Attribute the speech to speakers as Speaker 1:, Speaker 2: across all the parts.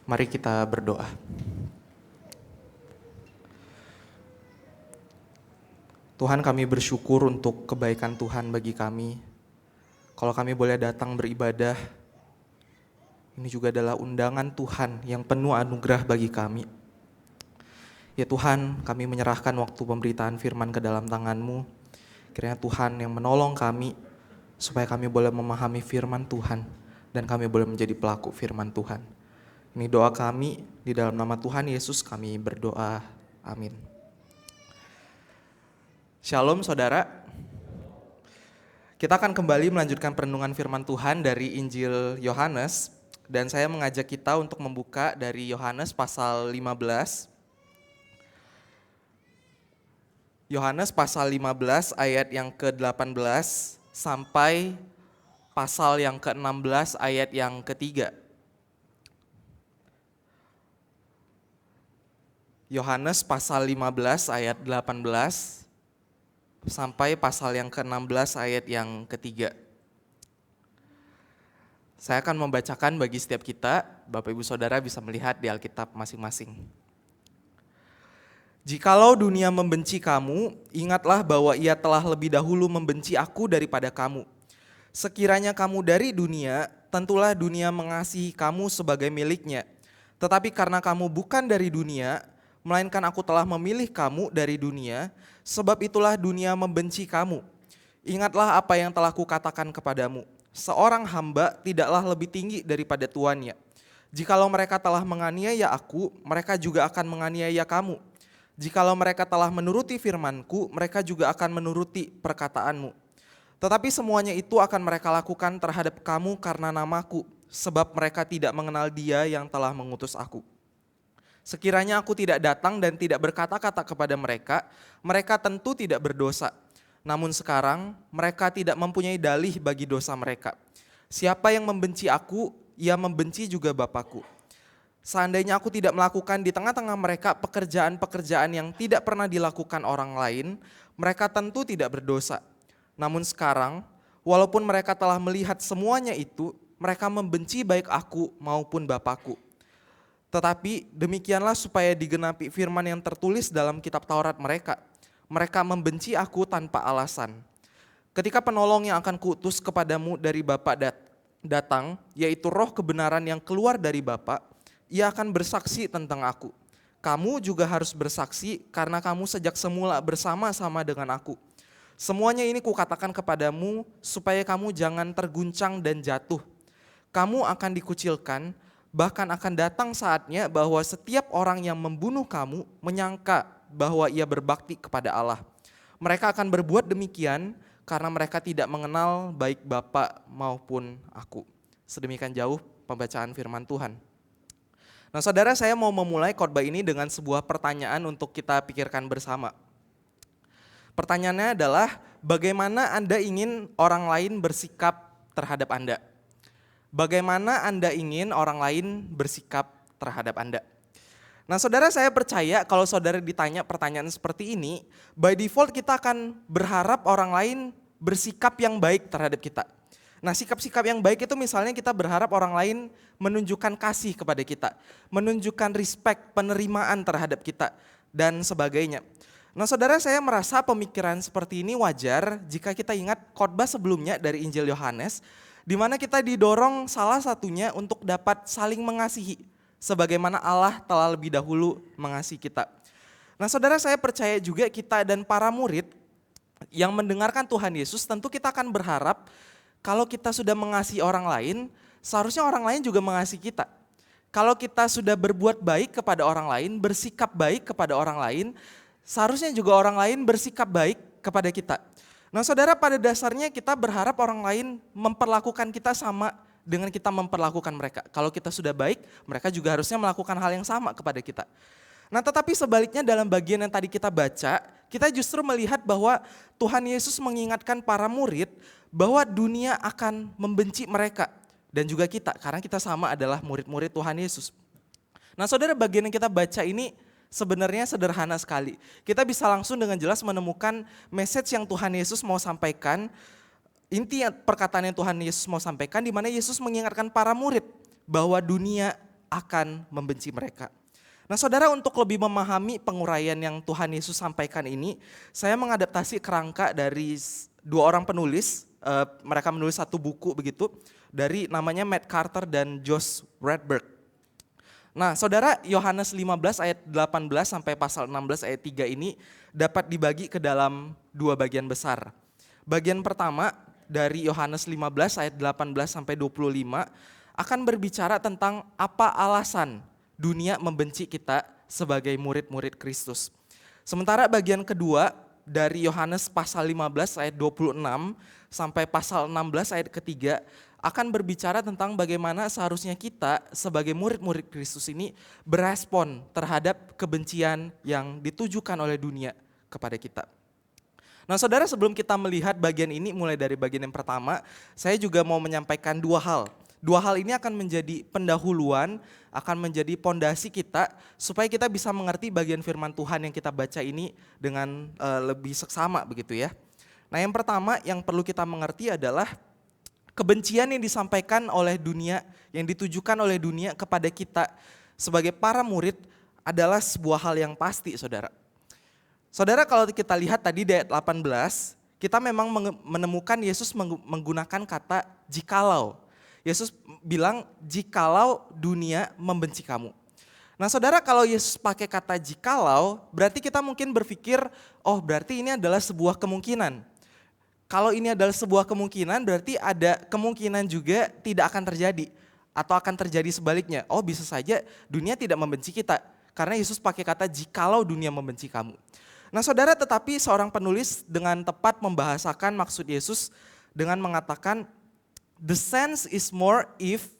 Speaker 1: Mari kita berdoa. Tuhan, kami bersyukur untuk kebaikan Tuhan bagi kami. Kalau kami boleh datang beribadah, ini juga adalah undangan Tuhan yang penuh anugerah bagi kami. Ya Tuhan, kami menyerahkan waktu pemberitaan firman ke dalam tangan-Mu. Kiranya Tuhan yang menolong kami, supaya kami boleh memahami firman Tuhan, dan kami boleh menjadi pelaku firman Tuhan. Ini doa kami, di dalam nama Tuhan Yesus kami berdoa. Amin. Shalom saudara. Kita akan kembali melanjutkan perenungan firman Tuhan dari Injil Yohanes. Dan saya mengajak kita untuk membuka dari Yohanes pasal 15. Yohanes pasal 15 ayat yang ke-18 sampai pasal yang ke-16 ayat yang ketiga. Yohanes pasal 15 ayat 18 sampai pasal yang ke-16 ayat yang ketiga. Saya akan membacakan bagi setiap kita, Bapak Ibu Saudara bisa melihat di Alkitab masing-masing. Jikalau dunia membenci kamu, ingatlah bahwa ia telah lebih dahulu membenci aku daripada kamu. Sekiranya kamu dari dunia, tentulah dunia mengasihi kamu sebagai miliknya. Tetapi karena kamu bukan dari dunia, melainkan aku telah memilih kamu dari dunia, sebab itulah dunia membenci kamu. Ingatlah apa yang telah kukatakan kepadamu, seorang hamba tidaklah lebih tinggi daripada tuannya. Jikalau mereka telah menganiaya aku, mereka juga akan menganiaya kamu. Jikalau mereka telah menuruti firman-Ku, mereka juga akan menuruti perkataanmu. Tetapi semuanya itu akan mereka lakukan terhadap kamu karena nama-Ku, sebab mereka tidak mengenal Dia yang telah mengutus aku. Sekiranya aku tidak datang dan tidak berkata-kata kepada mereka, mereka tentu tidak berdosa. Namun sekarang mereka tidak mempunyai dalih bagi dosa mereka. Siapa yang membenci aku, ia membenci juga Bapa-Ku. Seandainya aku tidak melakukan di tengah-tengah mereka pekerjaan-pekerjaan yang tidak pernah dilakukan orang lain, mereka tentu tidak berdosa. Namun sekarang, walaupun mereka telah melihat semuanya itu, mereka membenci baik aku maupun Bapa-Ku. Tetapi demikianlah supaya digenapi firman yang tertulis dalam kitab Taurat mereka. Mereka membenci aku tanpa alasan. Ketika penolong yang akan kuutus kepadamu dari Bapa datang, yaitu roh kebenaran yang keluar dari Bapa, ia akan bersaksi tentang aku. Kamu juga harus bersaksi karena kamu sejak semula bersama-sama dengan aku. Semuanya ini kukatakan kepadamu supaya kamu jangan terguncang dan jatuh. Kamu akan dikucilkan, bahkan akan datang saatnya bahwa setiap orang yang membunuh kamu menyangka bahwa ia berbakti kepada Allah. Mereka akan berbuat demikian karena mereka tidak mengenal baik Bapa maupun aku. Sedemikian jauh pembacaan firman Tuhan. Nah saudara, saya mau memulai khotbah ini dengan sebuah pertanyaan untuk kita pikirkan bersama. Pertanyaannya adalah, bagaimana Anda ingin orang lain bersikap terhadap Anda? Bagaimana Anda ingin orang lain bersikap terhadap Anda? Nah saudara, saya percaya kalau saudara ditanya pertanyaan seperti ini, by default kita akan berharap orang lain bersikap yang baik terhadap kita. Nah sikap-sikap yang baik itu misalnya kita berharap orang lain menunjukkan kasih kepada kita, menunjukkan respect, penerimaan terhadap kita, dan sebagainya. Nah saudara, saya merasa pemikiran seperti ini wajar jika kita ingat khotbah sebelumnya dari Injil Yohanes, di mana kita didorong salah satunya untuk dapat saling mengasihi, sebagaimana Allah telah lebih dahulu mengasihi kita. Nah saudara, saya percaya juga kita dan para murid yang mendengarkan Tuhan Yesus, tentu kita akan berharap kalau kita sudah mengasihi orang lain, seharusnya orang lain juga mengasihi kita. Kalau kita sudah berbuat baik kepada orang lain, bersikap baik kepada orang lain, seharusnya juga orang lain bersikap baik kepada kita. Nah saudara, pada dasarnya kita berharap orang lain memperlakukan kita sama dengan kita memperlakukan mereka. Kalau kita sudah baik, mereka juga harusnya melakukan hal yang sama kepada kita. Nah tetapi sebaliknya dalam bagian yang tadi kita baca, kita justru melihat bahwa Tuhan Yesus mengingatkan para murid bahwa dunia akan membenci mereka dan juga kita, karena kita sama adalah murid-murid Tuhan Yesus. Nah saudara, bagian yang kita baca ini sebenarnya sederhana sekali. Kita bisa langsung dengan jelas menemukan message yang Tuhan Yesus mau sampaikan, inti perkataan yang Tuhan Yesus mau sampaikan, di mana Yesus mengingatkan para murid bahwa dunia akan membenci mereka. Nah saudara, untuk lebih memahami penguraian yang Tuhan Yesus sampaikan ini, saya mengadaptasi kerangka dari dua orang penulis. Mereka menulis satu buku begitu, dari namanya Matt Carter dan Josh Redberg. Nah saudara, Yohanes 15 ayat 18 sampai pasal 16 ayat 3 ini dapat dibagi ke dalam dua bagian besar. Bagian pertama dari Yohanes 15 ayat 18 sampai 25 akan berbicara tentang apa alasan dunia membenci kita sebagai murid-murid Kristus. Sementara bagian kedua dari Yohanes pasal 15 ayat 26 sampai pasal 16 ayat ketiga akan berbicara tentang bagaimana seharusnya kita sebagai murid-murid Kristus ini berespon terhadap kebencian yang ditujukan oleh dunia kepada kita. Nah saudara, sebelum kita melihat bagian ini mulai dari bagian yang pertama, saya juga mau menyampaikan dua hal. Dua hal ini akan menjadi pendahuluan, akan menjadi pondasi kita supaya kita bisa mengerti bagian firman Tuhan yang kita baca ini dengan lebih seksama begitu ya. Nah yang pertama yang perlu kita mengerti adalah kebencian yang disampaikan oleh dunia, yang ditujukan oleh dunia kepada kita sebagai para murid adalah sebuah hal yang pasti saudara. Saudara, kalau kita lihat tadi di ayat 18, kita memang menemukan Yesus menggunakan kata jikalau. Yesus bilang jikalau dunia membenci kamu. Nah saudara, kalau Yesus pakai kata jikalau, berarti kita mungkin berpikir, oh berarti ini adalah sebuah kemungkinan. Kalau ini adalah sebuah kemungkinan, berarti ada kemungkinan juga tidak akan terjadi. Atau akan terjadi sebaliknya, oh bisa saja dunia tidak membenci kita. Karena Yesus pakai kata jikalau dunia membenci kamu. Nah saudara, tetapi seorang penulis dengan tepat membahasakan maksud Yesus dengan mengatakan, the sense is more if,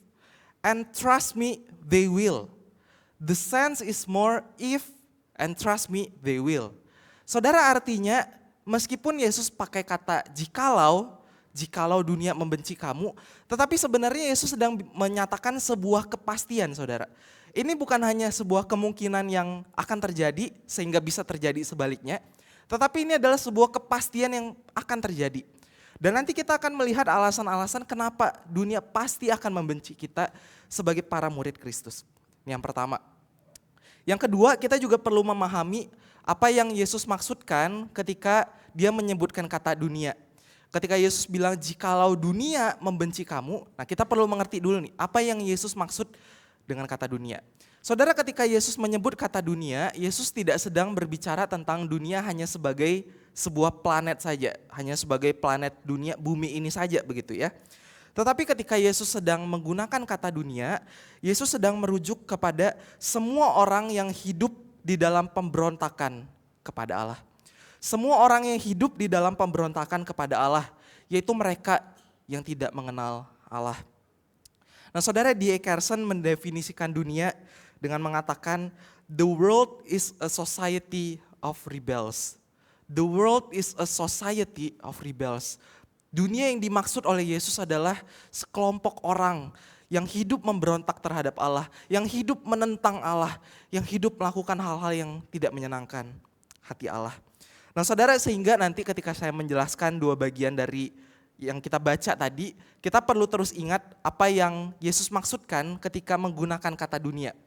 Speaker 1: and trust me, they will. The sense is more if, and trust me, they will. Saudara, artinya meskipun Yesus pakai kata jikalau dunia membenci kamu, tetapi sebenarnya Yesus sedang menyatakan sebuah kepastian saudara. Ini bukan hanya sebuah kemungkinan yang akan terjadi sehingga bisa terjadi sebaliknya, tetapi ini adalah sebuah kepastian yang akan terjadi. Dan nanti kita akan melihat alasan-alasan kenapa dunia pasti akan membenci kita sebagai para murid Kristus. Ini yang pertama. Yang kedua, kita juga perlu memahami apa yang Yesus maksudkan ketika dia menyebutkan kata dunia. Ketika Yesus bilang jikalau dunia membenci kamu, nah kita perlu mengerti dulu nih, apa yang Yesus maksud dengan kata dunia. Saudara, ketika Yesus menyebut kata dunia, Yesus tidak sedang berbicara tentang dunia hanya sebagai sebuah planet saja, hanya sebagai planet dunia bumi ini saja begitu ya. Tetapi ketika Yesus sedang menggunakan kata dunia, Yesus sedang merujuk kepada semua orang yang hidup di dalam pemberontakan kepada Allah. Semua orang yang hidup di dalam pemberontakan kepada Allah, yaitu mereka yang tidak mengenal Allah. Nah saudara, D.A. Carson mendefinisikan dunia dengan mengatakan, the world is a society of rebels. The world is a society of rebels. Dunia yang dimaksud oleh Yesus adalah sekelompok orang yang hidup memberontak terhadap Allah, yang hidup menentang Allah, yang hidup melakukan hal-hal yang tidak menyenangkan hati Allah. Nah saudara, sehingga nanti ketika saya menjelaskan dua bagian dari yang kita baca tadi, kita perlu terus ingat apa yang Yesus maksudkan ketika menggunakan kata dunia.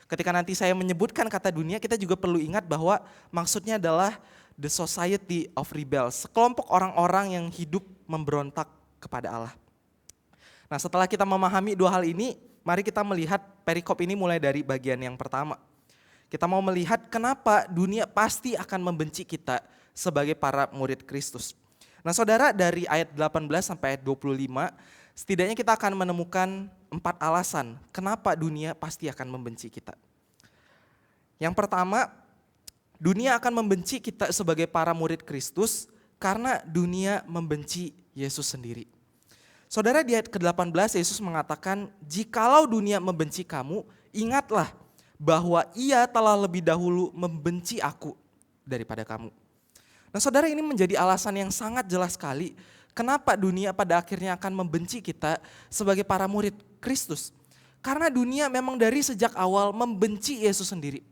Speaker 1: Ketika nanti saya menyebutkan kata dunia, kita juga perlu ingat bahwa maksudnya adalah the society of rebels, sekelompok orang-orang yang hidup memberontak kepada Allah. Nah setelah kita memahami dua hal ini, mari kita melihat perikop ini mulai dari bagian yang pertama. Kita mau melihat kenapa dunia pasti akan membenci kita sebagai para murid Kristus. Nah saudara, dari ayat 18 sampai ayat 25, setidaknya kita akan menemukan 4 alasan kenapa dunia pasti akan membenci kita. Yang pertama, dunia akan membenci kita sebagai para murid Kristus karena dunia membenci Yesus sendiri. Saudara, di ayat ke-18 Yesus mengatakan, jikalau dunia membenci kamu, ingatlah bahwa ia telah lebih dahulu membenci aku daripada kamu. Nah saudara, ini menjadi alasan yang sangat jelas sekali kenapa dunia pada akhirnya akan membenci kita sebagai para murid Kristus. Karena dunia memang dari sejak awal membenci Yesus sendiri.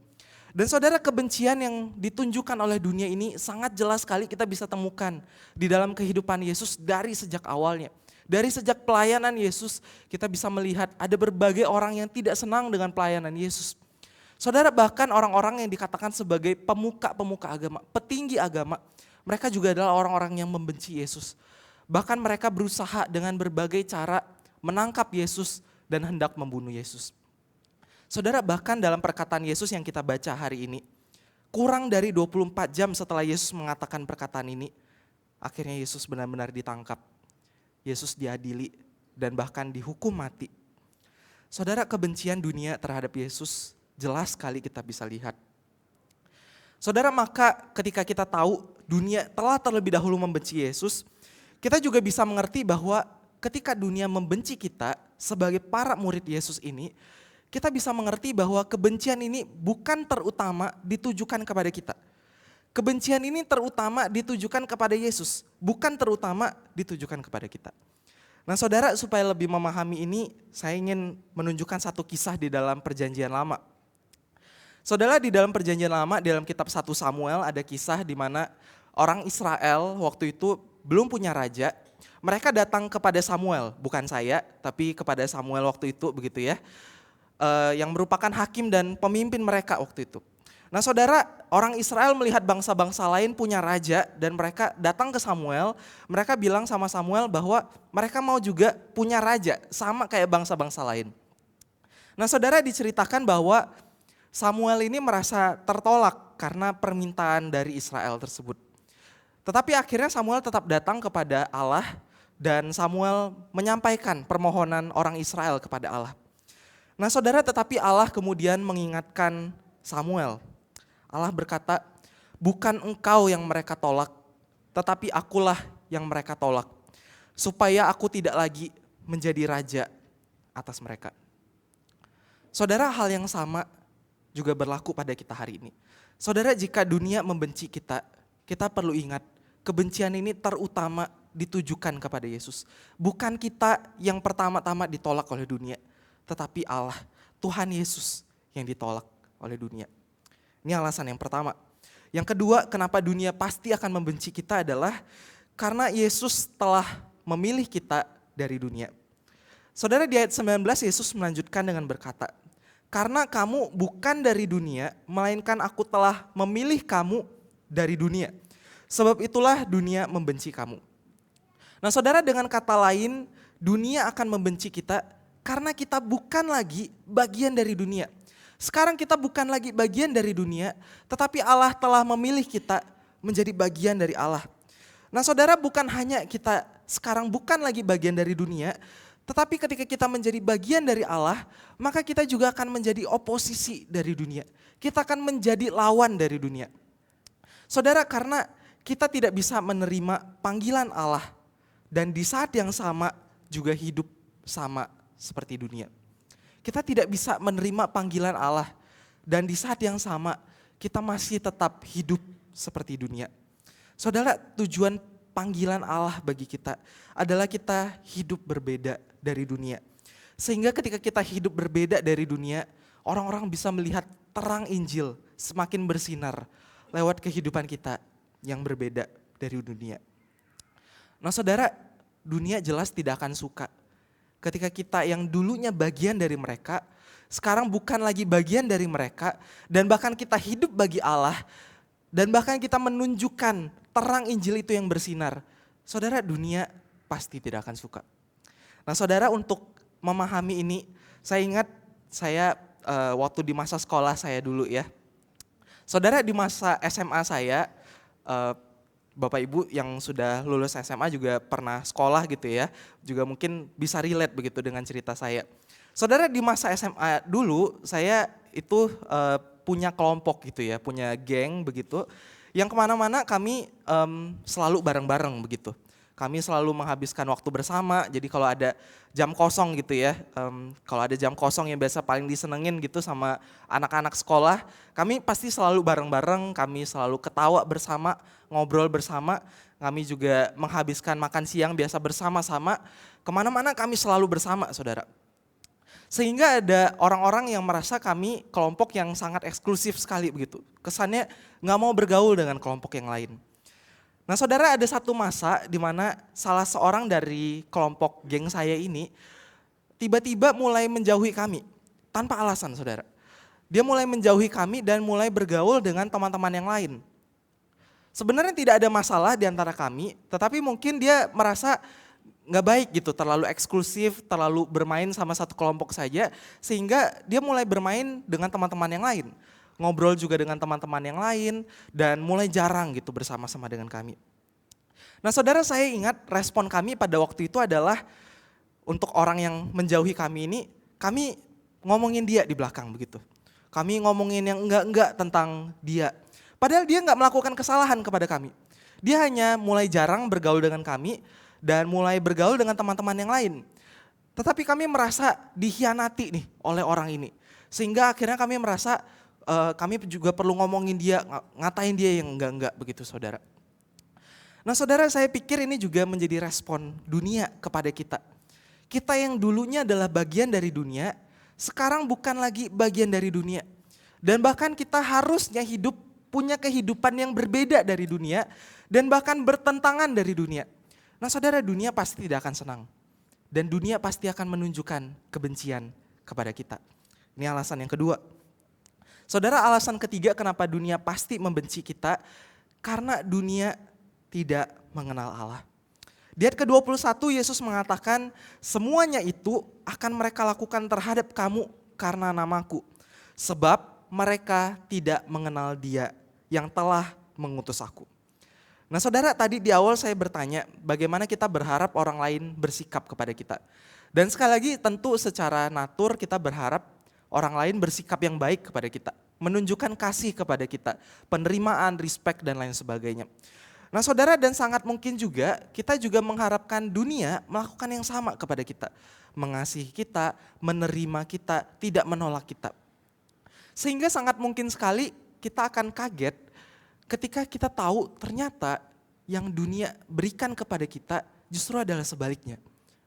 Speaker 1: Dan saudara, kebencian yang ditunjukkan oleh dunia ini sangat jelas sekali kita bisa temukan di dalam kehidupan Yesus dari sejak awalnya. Dari sejak pelayanan Yesus, kita bisa melihat ada berbagai orang yang tidak senang dengan pelayanan Yesus. Saudara, bahkan orang-orang yang dikatakan sebagai pemuka-pemuka agama, petinggi agama, mereka juga adalah orang-orang yang membenci Yesus. Bahkan mereka berusaha dengan berbagai cara menangkap Yesus dan hendak membunuh Yesus. Saudara, bahkan dalam perkataan Yesus yang kita baca hari ini, kurang dari 24 jam setelah Yesus mengatakan perkataan ini, akhirnya Yesus benar-benar ditangkap. Yesus diadili dan bahkan dihukum mati. Saudara, kebencian dunia terhadap Yesus jelas sekali kita bisa lihat. Saudara, maka ketika kita tahu dunia telah terlebih dahulu membenci Yesus, kita juga bisa mengerti bahwa ketika dunia membenci kita sebagai para murid Yesus ini, kita bisa mengerti bahwa kebencian ini bukan terutama ditujukan kepada kita. Kebencian ini terutama ditujukan kepada Yesus, bukan terutama ditujukan kepada kita. Nah saudara, supaya lebih memahami ini, saya ingin menunjukkan satu kisah di dalam perjanjian lama. Saudara, di dalam perjanjian lama, di dalam kitab 1 Samuel ada kisah di mana orang Israel waktu itu belum punya raja. Mereka datang kepada Samuel, bukan saya, tapi kepada Samuel waktu itu begitu ya. Yang merupakan hakim dan pemimpin mereka waktu itu. Nah saudara, orang Israel melihat bangsa-bangsa lain punya raja dan mereka datang ke Samuel. Mereka bilang sama Samuel bahwa mereka mau juga punya raja sama kayak bangsa-bangsa lain. Nah saudara, diceritakan bahwa Samuel ini merasa tertolak karena permintaan dari Israel tersebut. Tetapi akhirnya Samuel tetap datang kepada Allah dan Samuel menyampaikan permohonan orang Israel kepada Allah. Nah saudara, tetapi Allah kemudian mengingatkan Samuel. Allah berkata, bukan engkau yang mereka tolak, tetapi akulah yang mereka tolak. Supaya aku tidak lagi menjadi raja atas mereka. Saudara, hal yang sama juga berlaku pada kita hari ini. Saudara, jika dunia membenci kita, kita perlu ingat kebencian ini terutama ditujukan kepada Yesus. Bukan kita yang pertama-tama ditolak oleh dunia, tetapi Allah, Tuhan Yesus yang ditolak oleh dunia. Ini alasan yang pertama. Yang kedua, kenapa dunia pasti akan membenci kita adalah karena Yesus telah memilih kita dari dunia. Saudara, di ayat 19 Yesus melanjutkan dengan berkata, karena kamu bukan dari dunia, melainkan aku telah memilih kamu dari dunia. Sebab itulah dunia membenci kamu. Nah saudara, dengan kata lain, dunia akan membenci kita karena kita bukan lagi bagian dari dunia. Sekarang kita bukan lagi bagian dari dunia, tetapi Allah telah memilih kita menjadi bagian dari Allah. Nah saudara, bukan hanya kita sekarang bukan lagi bagian dari dunia, tetapi ketika kita menjadi bagian dari Allah, maka kita juga akan menjadi oposisi dari dunia. Kita akan menjadi lawan dari dunia. Saudara, karena kita tidak bisa menerima panggilan Allah dan di saat yang sama juga hidup sama seperti dunia. Kita tidak bisa menerima panggilan Allah dan di saat yang sama kita masih tetap hidup seperti dunia. Saudara, tujuan panggilan Allah bagi kita adalah kita hidup berbeda dari dunia. Sehingga ketika kita hidup berbeda dari dunia, orang-orang bisa melihat terang Injil semakin bersinar lewat kehidupan kita yang berbeda dari dunia. Nah saudara, dunia jelas tidak akan suka ketika kita yang dulunya bagian dari mereka, sekarang bukan lagi bagian dari mereka, dan bahkan kita hidup bagi Allah, dan bahkan kita menunjukkan terang Injil itu yang bersinar. Saudara, dunia pasti tidak akan suka. Nah saudara, untuk memahami ini, saya ingat saya waktu di masa sekolah saya dulu ya. Saudara, di masa SMA saya, Bapak Ibu yang sudah lulus SMA juga pernah sekolah gitu ya, juga mungkin bisa relate begitu dengan cerita saya. Saudara, di masa SMA dulu saya itu punya kelompok gitu ya, punya geng begitu, yang kemana-mana kami selalu bareng-bareng begitu. Kami selalu menghabiskan waktu bersama, jadi kalau ada jam kosong gitu ya, kalau ada jam kosong yang biasa paling disenengin gitu sama anak-anak sekolah, kami pasti selalu bareng-bareng, kami selalu ketawa bersama, ngobrol bersama, kami juga menghabiskan makan siang biasa bersama-sama, kemana-mana kami selalu bersama saudara. Sehingga ada orang-orang yang merasa kami kelompok yang sangat eksklusif sekali begitu, kesannya gak mau bergaul dengan kelompok yang lain. Nah saudara, ada satu masa di mana salah seorang dari kelompok geng saya ini tiba-tiba mulai menjauhi kami tanpa alasan saudara. Dia mulai menjauhi kami dan mulai bergaul dengan teman-teman yang lain. Sebenarnya tidak ada masalah di antara kami, tetapi mungkin dia merasa nggak baik gitu, terlalu eksklusif, terlalu bermain sama satu kelompok saja, sehingga dia mulai bermain dengan teman-teman yang lain. Ngobrol juga dengan teman-teman yang lain, dan mulai jarang gitu bersama-sama dengan kami. Nah saudara, saya ingat respon kami pada waktu itu adalah, untuk orang yang menjauhi kami ini, kami ngomongin dia di belakang begitu. Kami ngomongin yang enggak-enggak tentang dia. Padahal dia enggak melakukan kesalahan kepada kami. Dia hanya mulai jarang bergaul dengan kami dan mulai bergaul dengan teman-teman yang lain. Tetapi kami merasa dikhianati nih oleh orang ini. Sehingga akhirnya kami merasa kami juga perlu ngomongin dia, ngatain dia yang enggak-enggak begitu saudara. Nah saudara, saya pikir ini juga menjadi respon dunia kepada kita. Kita yang dulunya adalah bagian dari dunia, sekarang bukan lagi bagian dari dunia. Dan bahkan kita harusnya punya kehidupan yang berbeda dari dunia dan bahkan bertentangan dari dunia. Nah saudara, dunia pasti tidak akan senang. Dan dunia pasti akan menunjukkan kebencian kepada kita. Ini alasan yang kedua. Saudara, alasan ketiga kenapa dunia pasti membenci kita, karena dunia tidak mengenal Allah. Di ayat ke-21 Yesus mengatakan, semuanya itu akan mereka lakukan terhadap kamu karena namaku. Sebab mereka tidak mengenal Dia yang telah mengutus aku. Nah saudara, tadi di awal saya bertanya bagaimana kita berharap orang lain bersikap kepada kita. Dan sekali lagi tentu secara natur kita berharap orang lain bersikap yang baik kepada kita. Menunjukkan kasih kepada kita, penerimaan, respect dan lain sebagainya. Nah saudara, dan sangat mungkin juga kita juga mengharapkan dunia melakukan yang sama kepada kita. Mengasihi kita, menerima kita, tidak menolak kita. Sehingga sangat mungkin sekali kita akan kaget ketika kita tahu ternyata yang dunia berikan kepada kita justru adalah sebaliknya.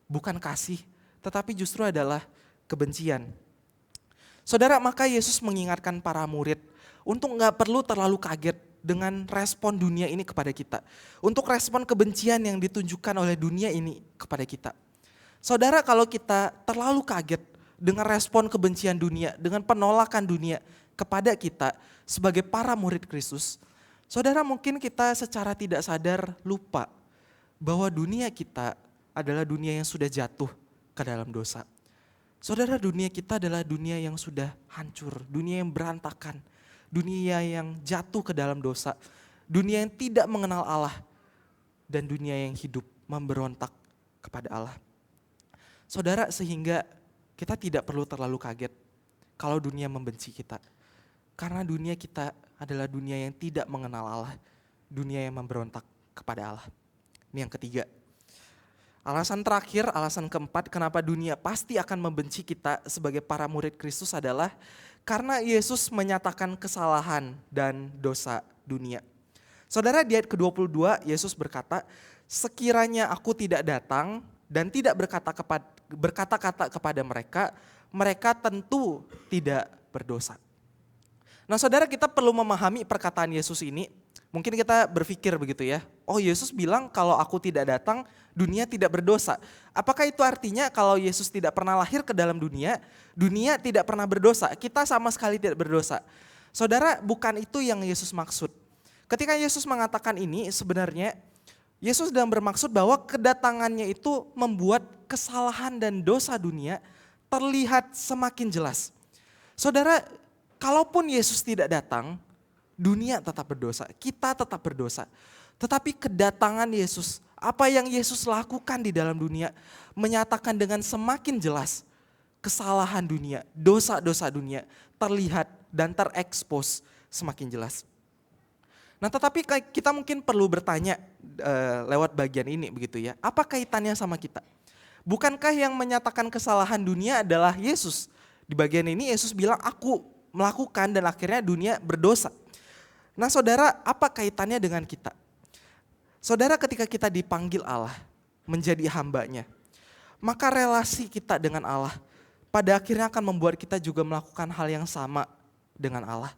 Speaker 1: Bukan kasih, tetapi justru adalah kebencian. Saudara, maka Yesus mengingatkan para murid untuk gak perlu terlalu kaget dengan respon dunia ini kepada kita. Untuk respon kebencian yang ditunjukkan oleh dunia ini kepada kita. Saudara, kalau kita terlalu kaget dengan respon kebencian dunia, dengan penolakan dunia kepada kita sebagai para murid Kristus, saudara, mungkin kita secara tidak sadar lupa bahwa dunia kita adalah dunia yang sudah jatuh ke dalam dosa. Saudara, dunia kita adalah dunia yang sudah hancur, dunia yang berantakan. Dunia yang jatuh ke dalam dosa, dunia yang tidak mengenal Allah, dan dunia yang hidup memberontak kepada Allah. Saudara, sehingga kita tidak perlu terlalu kaget kalau dunia membenci kita. Karena dunia kita adalah dunia yang tidak mengenal Allah, dunia yang memberontak kepada Allah. Ini yang ketiga. Alasan terakhir, alasan keempat kenapa dunia pasti akan membenci kita sebagai para murid Kristus adalah karena Yesus menyatakan kesalahan dan dosa dunia. Saudara, di ayat ke-22 Yesus berkata, sekiranya aku tidak datang dan tidak berkata-kata kepada mereka, mereka tentu tidak berdosa. Nah saudara, kita perlu memahami perkataan Yesus ini. Mungkin kita berpikir begitu ya, oh Yesus bilang kalau aku tidak datang, dunia tidak berdosa. Apakah itu artinya kalau Yesus tidak pernah lahir ke dalam dunia, dunia tidak pernah berdosa, kita sama sekali tidak berdosa? Saudara, bukan itu yang Yesus maksud. Ketika Yesus mengatakan ini, sebenarnya Yesus sedang bermaksud bahwa kedatangannya itu membuat kesalahan dan dosa dunia terlihat semakin jelas. Saudara, kalaupun Yesus tidak datang, dunia tetap berdosa, kita tetap berdosa. Tetapi kedatangan Yesus, apa yang Yesus lakukan di dalam dunia, menyatakan dengan semakin jelas kesalahan dunia, dosa-dosa dunia terlihat dan terekspos semakin jelas. Nah tetapi kita mungkin perlu bertanya lewat bagian ini begitu ya, apa kaitannya sama kita? Bukankah yang menyatakan kesalahan dunia adalah Yesus? Di bagian ini Yesus bilang aku melakukan dan akhirnya dunia berdosa. Nah saudara, apa kaitannya dengan kita? Saudara, ketika kita dipanggil Allah menjadi hambanya, maka relasi kita dengan Allah pada akhirnya akan membuat kita juga melakukan hal yang sama dengan Allah.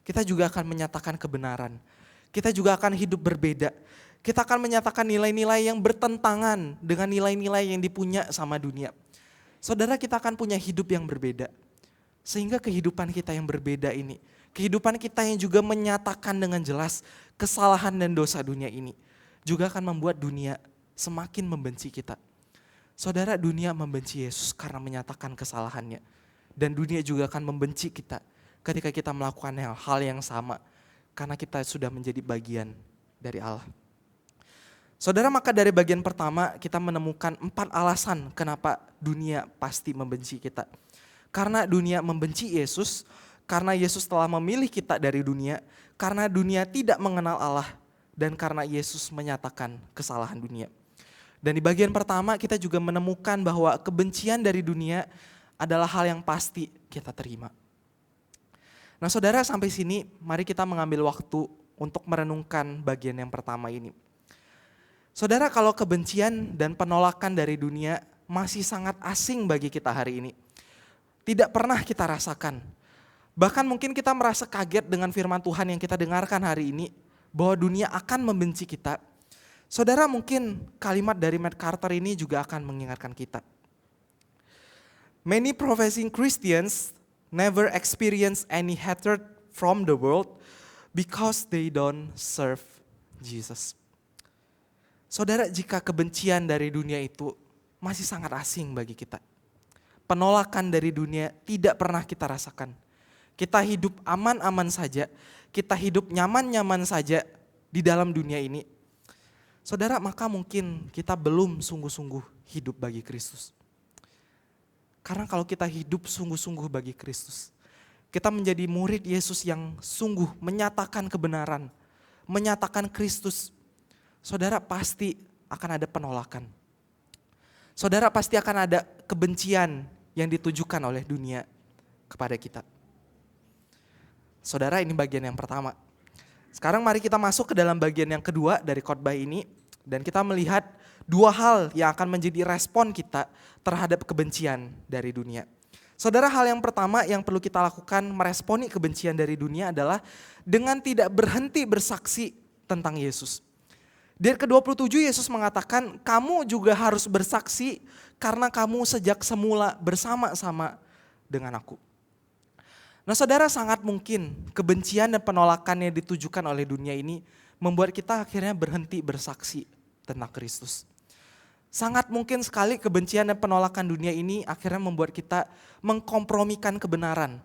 Speaker 1: Kita juga akan menyatakan kebenaran. Kita juga akan hidup berbeda. Kita akan menyatakan nilai-nilai yang bertentangan dengan nilai-nilai yang dipunya sama dunia. Saudara, kita akan punya hidup yang berbeda. Sehingga kehidupan kita yang berbeda ini, kehidupan kita yang juga menyatakan dengan jelas kesalahan dan dosa dunia ini, juga akan membuat dunia semakin membenci kita. Saudara, dunia membenci Yesus karena menyatakan kesalahannya. Dan dunia juga akan membenci kita ketika kita melakukan hal yang sama. Karena kita sudah menjadi bagian dari Allah. Saudara, maka dari bagian pertama kita menemukan 4 alasan kenapa dunia pasti membenci kita. Karena dunia membenci Yesus, karena Yesus telah memilih kita dari dunia, karena dunia tidak mengenal Allah, dan karena Yesus menyatakan kesalahan dunia. Dan di bagian pertama kita juga menemukan bahwa kebencian dari dunia adalah hal yang pasti kita terima. Nah saudara, sampai sini mari kita mengambil waktu untuk merenungkan bagian yang pertama ini. Saudara, kalau kebencian dan penolakan dari dunia masih sangat asing bagi kita hari ini. Tidak pernah kita rasakan. Bahkan mungkin kita merasa kaget dengan firman Tuhan yang kita dengarkan hari ini, bahwa dunia akan membenci kita. Saudara, mungkin kalimat dari Matt Carter ini juga akan mengingatkan kita. Many professing Christians never experience any hatred from the world because they don't serve Jesus. Saudara, jika kebencian dari dunia itu masih sangat asing bagi kita. Penolakan dari dunia tidak pernah kita rasakan. Kita hidup aman-aman saja, kita hidup nyaman-nyaman saja di dalam dunia ini. Saudara, maka mungkin kita belum sungguh-sungguh hidup bagi Kristus. Karena kalau kita hidup sungguh-sungguh bagi Kristus, kita menjadi murid Yesus yang sungguh menyatakan kebenaran, menyatakan Kristus. Saudara, pasti akan ada penolakan. Saudara, pasti akan ada kebencian yang ditujukan oleh dunia kepada kita. Saudara, ini bagian yang pertama. Sekarang mari kita masuk ke dalam bagian yang kedua dari khotbah ini. Dan kita melihat 2 hal yang akan menjadi respon kita terhadap kebencian dari dunia. Saudara, hal yang pertama yang perlu kita lakukan meresponi kebencian dari dunia adalah dengan tidak berhenti bersaksi tentang Yesus. Di ayat ke-27 Yesus mengatakan, kamu juga harus bersaksi karena kamu sejak semula bersama-sama dengan aku. Nah saudara, sangat mungkin kebencian dan penolakan yang ditujukan oleh dunia ini membuat kita akhirnya berhenti bersaksi tentang Kristus. Sangat mungkin sekali kebencian dan penolakan dunia ini akhirnya membuat kita mengkompromikan kebenaran.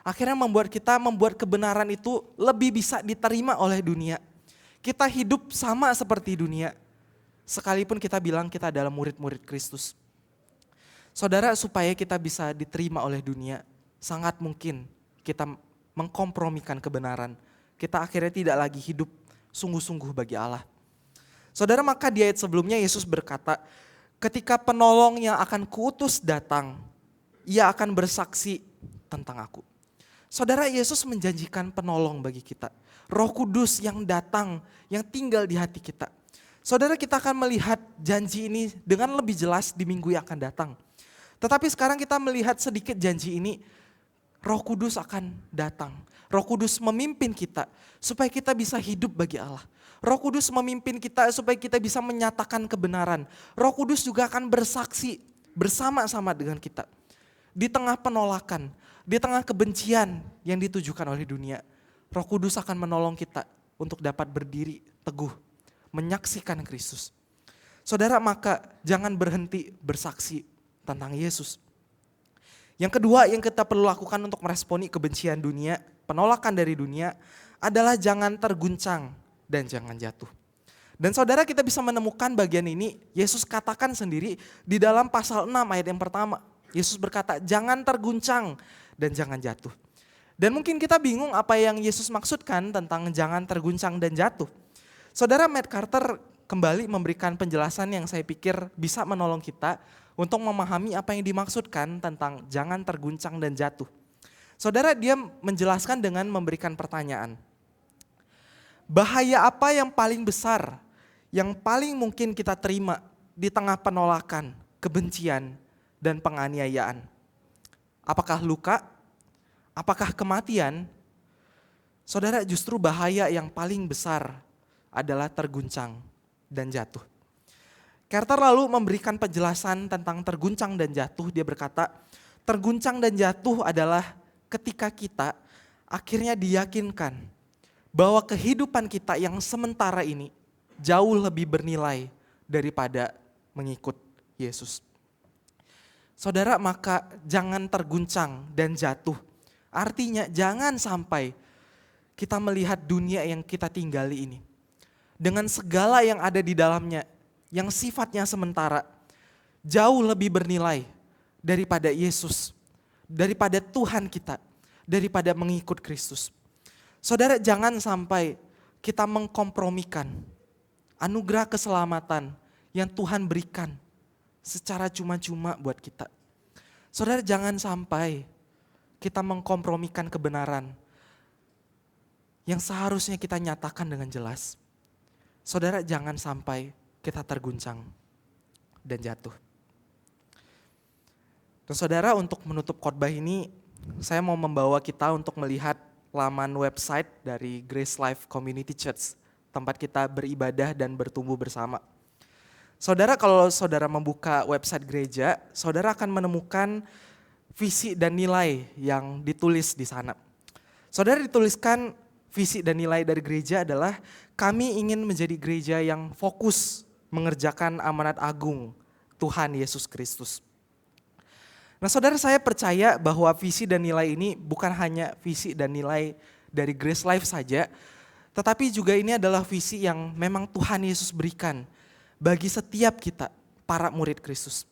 Speaker 1: Akhirnya membuat kita membuat kebenaran itu lebih bisa diterima oleh dunia. Kita hidup sama seperti dunia, sekalipun kita bilang kita adalah murid-murid Kristus. Saudara, supaya kita bisa diterima oleh dunia, sangat mungkin kita mengkompromikan kebenaran. Kita akhirnya tidak lagi hidup sungguh-sungguh bagi Allah. Saudara, maka di ayat sebelumnya Yesus berkata, ketika penolong yang akan kuutus datang, ia akan bersaksi tentang aku. Saudara, Yesus menjanjikan penolong bagi kita. Roh Kudus yang datang, yang tinggal di hati kita. Saudara, kita akan melihat janji ini dengan lebih jelas di minggu yang akan datang. Tetapi sekarang kita melihat sedikit janji ini, Roh Kudus akan datang. Roh Kudus memimpin kita supaya kita bisa hidup bagi Allah. Roh Kudus memimpin kita supaya kita bisa menyatakan kebenaran. Roh Kudus juga akan bersaksi bersama-sama dengan kita. Di tengah penolakan, di tengah kebencian yang ditujukan oleh dunia, Roh Kudus akan menolong kita untuk dapat berdiri teguh, menyaksikan Kristus. Saudara, maka jangan berhenti bersaksi tentang Yesus. Yang kedua yang kita perlu lakukan untuk meresponi kebencian dunia, penolakan dari dunia, adalah jangan terguncang dan jangan jatuh. Dan saudara, kita bisa menemukan bagian ini, Yesus katakan sendiri di dalam pasal 6 ayat yang pertama. Yesus berkata, jangan terguncang dan jangan jatuh. Dan mungkin kita bingung apa yang Yesus maksudkan tentang jangan terguncang dan jatuh. Saudara, Matt Carter kembali memberikan penjelasan yang saya pikir bisa menolong kita untuk memahami apa yang dimaksudkan tentang jangan terguncang dan jatuh. Saudara, dia menjelaskan dengan memberikan pertanyaan. Bahaya apa yang paling besar, yang paling mungkin kita terima di tengah penolakan, kebencian, dan penganiayaan? Apakah luka? Apakah kematian? Saudara, justru bahaya yang paling besar adalah terguncang dan jatuh. Carter lalu memberikan penjelasan tentang terguncang dan jatuh. Dia berkata, terguncang dan jatuh adalah ketika kita akhirnya diyakinkan bahwa kehidupan kita yang sementara ini jauh lebih bernilai daripada mengikut Yesus. Saudara, maka jangan terguncang dan jatuh. Artinya jangan sampai kita melihat dunia yang kita tinggali ini dengan segala yang ada di dalamnya, yang sifatnya sementara, jauh lebih bernilai daripada Yesus, daripada Tuhan kita, daripada mengikut Kristus. Saudara, jangan sampai kita mengkompromikan anugerah keselamatan yang Tuhan berikan secara cuma-cuma buat kita. Saudara, jangan sampai kita mengkompromikan kebenaran yang seharusnya kita nyatakan dengan jelas. Saudara, jangan sampai kita terguncang dan jatuh. Dan saudara, untuk menutup khotbah ini, saya mau membawa kita untuk melihat laman website dari Grace Life Community Church, tempat kita beribadah dan bertumbuh bersama. Saudara, kalau saudara membuka website gereja, saudara akan menemukan visi dan nilai yang ditulis di sana. Saudara, dituliskan visi dan nilai dari gereja adalah kami ingin menjadi gereja yang fokus mengerjakan amanat agung Tuhan Yesus Kristus. Nah, saudara, saya percaya bahwa visi dan nilai ini bukan hanya visi dan nilai dari Grace Life saja, tetapi juga ini adalah visi yang memang Tuhan Yesus berikan bagi setiap kita, para murid Kristus.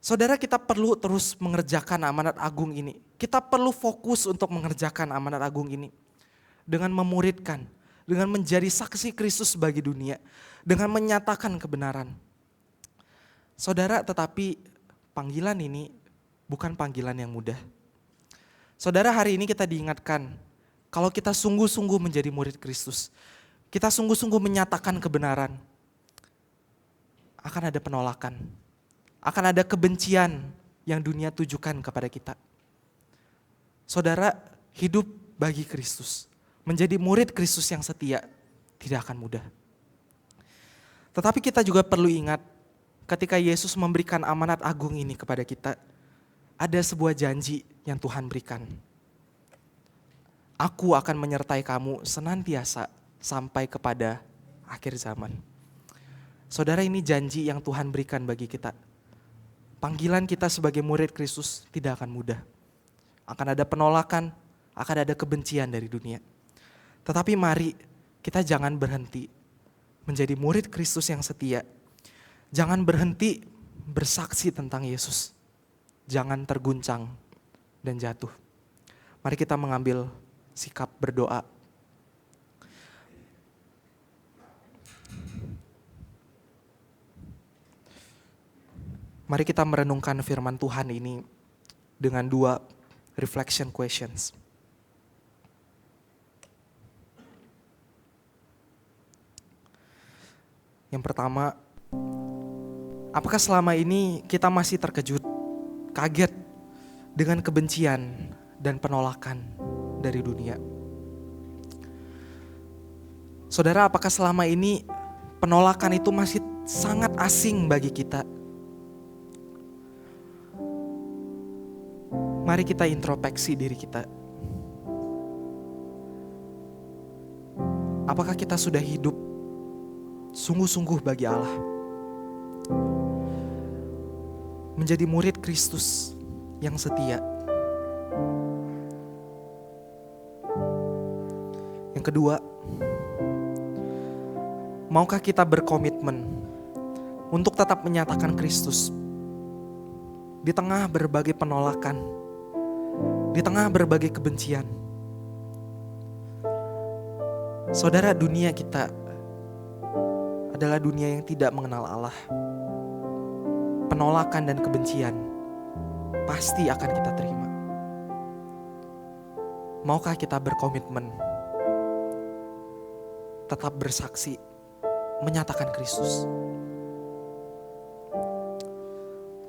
Speaker 1: Saudara, kita perlu terus mengerjakan amanat agung ini. Kita perlu fokus untuk mengerjakan amanat agung ini dengan memuridkan, dengan menjadi saksi Kristus bagi dunia, dengan menyatakan kebenaran. Saudara, tetapi panggilan ini bukan panggilan yang mudah. Saudara, hari ini kita diingatkan, kalau kita sungguh-sungguh menjadi murid Kristus, kita sungguh-sungguh menyatakan kebenaran, akan ada penolakan, akan ada kebencian yang dunia tujukan kepada kita. Saudara, hidup bagi Kristus, menjadi murid Kristus yang setia, tidak akan mudah. Tetapi kita juga perlu ingat, ketika Yesus memberikan amanat agung ini kepada kita, ada sebuah janji yang Tuhan berikan. Aku akan menyertai kamu senantiasa sampai kepada akhir zaman. Saudara, ini janji yang Tuhan berikan bagi kita. Panggilan kita sebagai murid Kristus tidak akan mudah. Akan ada penolakan, akan ada kebencian dari dunia. Tetapi mari kita jangan berhenti menjadi murid Kristus yang setia. Jangan berhenti bersaksi tentang Yesus. Jangan terguncang dan jatuh. Mari kita mengambil sikap berdoa. Mari kita merenungkan firman Tuhan ini dengan 2 reflection questions. Yang pertama, apakah selama ini kita masih terkejut, kaget dengan kebencian dan penolakan dari dunia? Saudara, apakah selama ini penolakan itu masih sangat asing bagi kita? Mari kita introspeksi diri kita. Apakah kita sudah hidup sungguh-sungguh bagi Allah? Menjadi murid Kristus yang setia. Yang kedua, maukah kita berkomitmen untuk tetap menyatakan Kristus di tengah berbagai penolakan, di tengah berbagai kebencian? Saudara, dunia kita adalah dunia yang tidak mengenal Allah. Penolakan dan kebencian pasti akan kita terima. Maukah kita berkomitmen tetap bersaksi, menyatakan Kristus?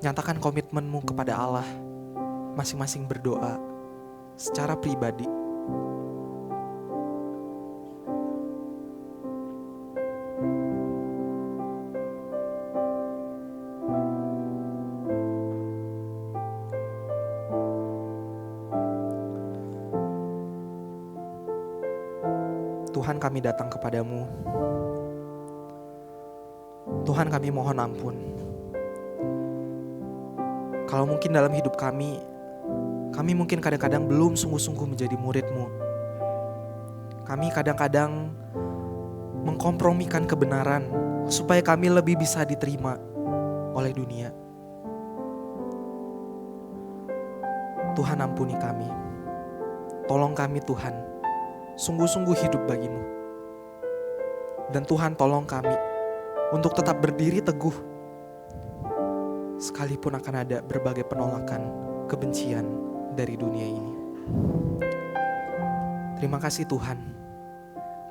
Speaker 1: Nyatakan komitmenmu kepada Allah, masing-masing berdoa secara pribadi. Tuhan, kami datang kepadamu. Tuhan, kami mohon ampun. Kalau mungkin dalam hidup kami mungkin kadang-kadang belum sungguh-sungguh menjadi murid-Mu. Kami kadang-kadang mengkompromikan kebenaran supaya kami lebih bisa diterima oleh dunia. Tuhan, ampuni kami. Tolong kami Tuhan, sungguh-sungguh hidup bagi-Mu. Dan Tuhan, tolong kami untuk tetap berdiri teguh sekalipun akan ada berbagai penolakan, kebencian dari dunia ini. Terima kasih Tuhan.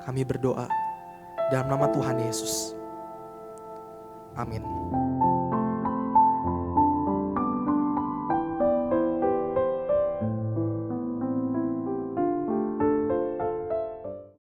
Speaker 1: Kami berdoa dalam nama Tuhan Yesus. Amin.